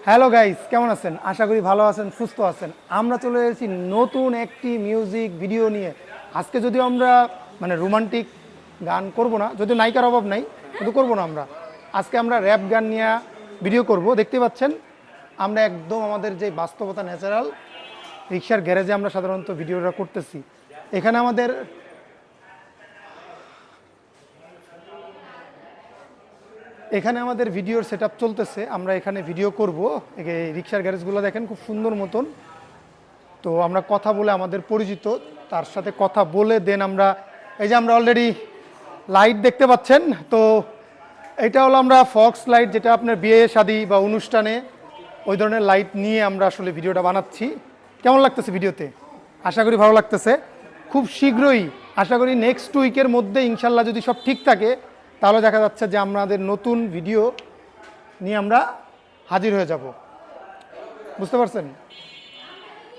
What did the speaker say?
Hello guys, কেমন আছেন? আশা করি ভালো আছেন, সুস্থ আছেন। আমরা চলে এসেছি নতুন একটি মিউজিক ভিডিও নিয়ে। আজকে যদিও আমরা রোমান্টিক গান করব না, যদিও নায়িকার অভাব নাই, কিন্তু করব না আমরা। আজকে আমরা র্যাপ গান নিয়ে ভিডিও করব। দেখতে পাচ্ছেন আমরা একদম আমাদের যে বাস্তবতা ন্যাচারাল রিক্সার গ্যারেজে আমরা সাধারণত ভিডিওটা করতেছি। এখানে আমাদের ভিডিওর সেটআপ চলতেছে। আমরা এখানে ভিডিও করব। এই রিক্সার গ্যারেজগুলো দেখেন খুব সুন্দর মতন। তো আমরা কথা বলে আমাদের পরিচিত তার সাথে কথা বলে দেন আমরা এই যে আমরা অলরেডি লাইট দেখতে পাচ্ছেন। তো এটা হলো আমরা ফক্স লাইট, যেটা আপনার বিয়ে শাদী বা অনুষ্ঠানে ওই ধরনের লাইট নিয়ে আমরা আসলে ভিডিওটা বানাচ্ছি। কেমন লাগতেছে ভিডিওতে? আশা করি ভালো লাগতেছে। খুব শীঘ্রই আশা করি নেক্সট উইকের মধ্যে ইনশাল্লাহ যদি সব ঠিক থাকে তাহলে দেখা যাচ্ছে যে আমাদের নতুন ভিডিও নিয়ে আমরা হাজির হয়ে যাব। বুঝতে পারছেন?